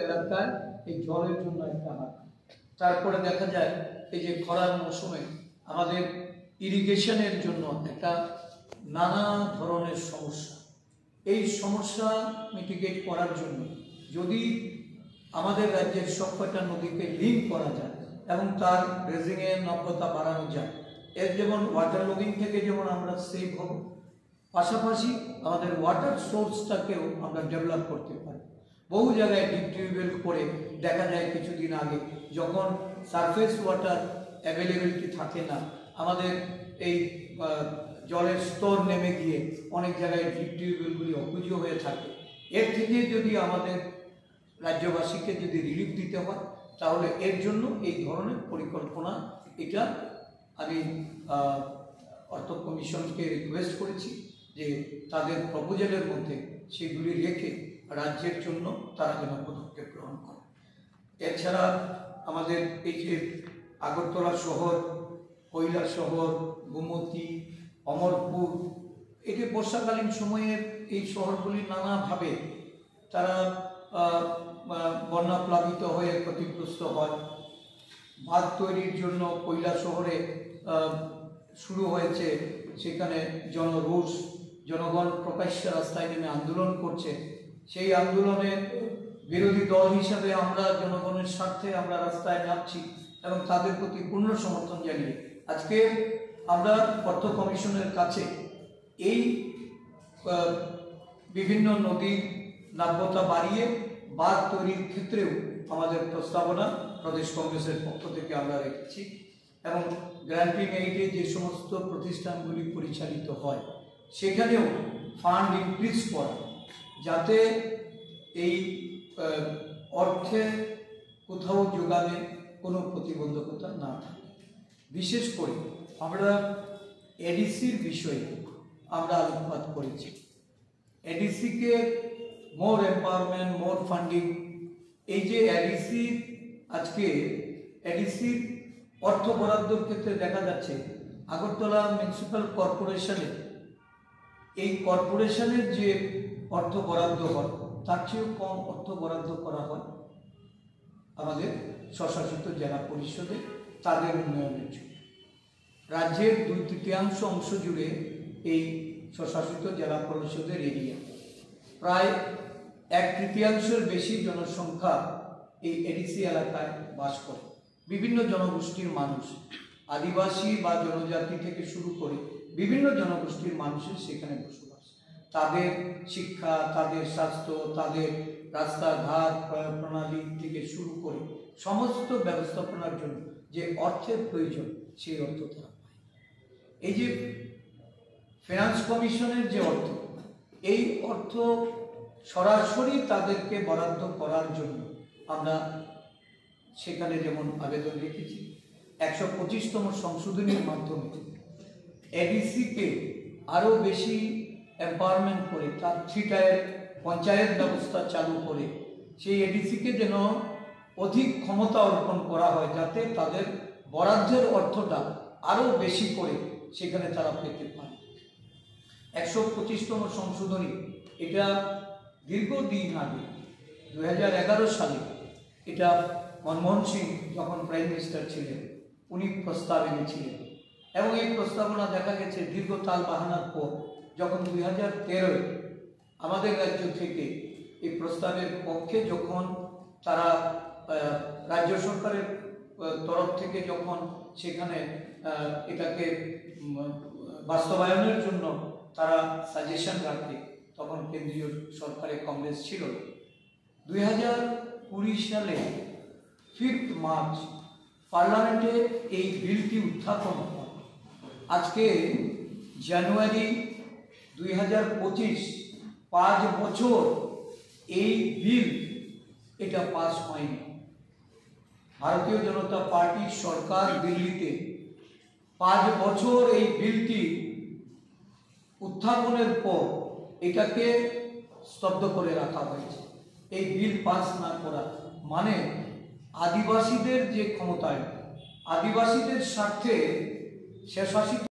এলাকায় এই জলের জন্য একটা হাত। তারপরে দেখা যায় এই যে খরার মৌসুমে আমাদের ইরিগেশনের জন্য একটা নানা ধরনের সমস্যা। এই সমস্যা মিটিগেট করার জন্য যদি আমাদের রাজ্যের সবকটা নদীকে লিঙ্ক করা যায় এবং তার ড্রেজিংয়ের নব্যতা বাড়ানো যায়, এর যেমন ওয়াটার লগিং থেকে যেমন আমরা সেভ হব, পাশাপাশি আমাদের ওয়াটার সোর্সটাকেও আমরা ডেভেলপ করতে পারি। বহু জায়গায় ডিপ টিউবওয়েল করে দেখা যায় কিছুদিন আগে যখন সারফেস ওয়াটার অ্যাভেলেবিলিটি থাকে না, আমাদের এই জলের স্তর নেমে গিয়ে অনেক জায়গায় ডিপ টিউবওয়েলগুলি অপুজো হয়ে থাকে। এর থেকে যদি আমাদের রাজ্যবাসীকে যদি রিলিফ দিতে হয় তাহলে এর জন্য এই ধরনের পরিকল্পনা, এটা আমি অর্থ কমিশনকে রিকোয়েস্ট করেছি যে তাদের প্রপোজালের মধ্যে সেগুলি রেখে রাজ্যের জন্য তারা যেন পদক্ষেপ গ্রহণ করে। এছাড়া আমাদের এই যে আগরতলা শহর, কৈলাস শহর, গোমতী, অমরপুর, এই যে বর্ষাকালীন সময়ে এই শহরগুলি নানাভাবে তারা বন্যাপ্লাবিত হয়ে ক্ষতিগ্রস্ত হয়। বাঁধ তৈরির জন্য কৈলাস শহরে শুরু হয়েছে, সেখানে জনরোষ, জনগণ প্রকাশ্যে রাস্তায় নেমে আন্দোলন করছে। সেই আন্দোলনের বিরোধী দল হিসাবে আমরা জনগণের স্বার্থে আমরা রাস্তায় নামছি এবং তাদের প্রতি পূর্ণ সমর্থন জানিয়ে আজকে আমরা অর্থ কমিশনের কাছে এই বিভিন্ন নদীর নাব্যতা বাড়িয়ে বাঁধ তৈরির ক্ষেত্রেও আমাদের প্রস্তাবনা প্রদেশ কংগ্রেসের পক্ষ থেকে আমরা রেখেছি এবং গ্র্যান্টিং এইডে যে সমস্ত প্রতিষ্ঠানগুলি পরিচালিত হয় সেখানেও ফান্ড ইনক্রিজ করা, যাতে এই অর্থে কোথাও যোগানে কোনো প্রতিবন্ধকতা না থাকে। বিশেষ করে আমরা এডিসির বিষয়ে আমরা আলোকপাত করেছি। এডিসিকে মোর এম্পাওয়ারমেন্ট, মোর ফান্ডিং, এই যে এডিসি, আজকে এডিসির অর্থ বরাদ্দর ক্ষেত্রে দেখা যাচ্ছে আগরতলা মিউনিসিপ্যাল কর্পোরেশনে এই কর্পোরেশনের যে অর্থ বরাদ্দ হয় তার চেয়েও কম অর্থ বরাদ্দ করা হয় আমাদের স্বশাসিত জেলা পরিষদে তাদের উন্নয়নের জন্য। রাজ্যের 2/3 অংশ জুড়ে এই স্বশাসিত জেলা পরিষদের এরিয়া, প্রায় 1/3 বেশি জনসংখ্যা এই এডিসি এলাকায় বাস করে। বিভিন্ন জনগোষ্ঠীর মানুষ, আদিবাসী বা জনজাতি থেকে শুরু করে বিভিন্ন জনগোষ্ঠীর মানুষের সেখানে বসবাস। তাদের শিক্ষা, তাদের স্বাস্থ্য, তাদের রাস্তাঘাট প্রণালী থেকে শুরু করে সমস্ত ব্যবস্থাপনার জন্য যে অর্থের প্রয়োজন সেই অর্থ তারা পায়। এই যে ফিনান্স কমিশনের যে অর্থ, এই অর্থ সরাসরি তাদেরকে বরাদ্দ করার জন্য আমরা সেখানে যেমন আবেদন রেখেছি 125তম সংশোধনীর মাধ্যমে এডিসিকে আরও বেশি এম্পাওয়ারমেন্ট করে তার 3 টায়ার পঞ্চায়েত ব্যবস্থা চালু করে সেই এডিসিকে যেন অধিক ক্ষমতা অর্পণ করা হয়, যাতে তাদের বরাদ্দের অর্থটা আরও বেশি করে সেখানে তারা পেতে পারে। 125তম সংশোধনী, এটা দীর্ঘদিন আগে 2011 সালে এটা মনমোহন সিং যখন প্রাইম মিনিস্টার ছিলেন উনি প্রস্তাব এনেছিলেন এবং এই প্রস্তাবনা দেখা গেছে দীর্ঘ তাল বাহানার পর যখন 2013 আমাদের রাজ্য থেকে এই প্রস্তাবের পক্ষে যখন তারা রাজ্য সরকারের তরফ থেকে যখন সেখানে এটাকে বাস্তবায়নের জন্য তারা সাজেশন রাখে, তখন কেন্দ্রীয় সরকারে কংগ্রেস ছিল। 2020 সালে 5 মার্চ পার্লামেন্টে এই বিলটি উত্থাপন হয়। আজকে জানুয়ারি 2025, 5 বছর এই বিল এটা পাস হয়নি। ভারতীয় জনতা পার্টির সরকার দিল্লিতে 5 বছর এই বিলটি উত্থাপনের পর এটাকে স্তব্ধ করে রাখা হয়েছে। এই বিল পাস না করা মানে আদিবাসীদের যে ক্ষমতায়, আদিবাসীদের স্বার্থে স্বশাসিত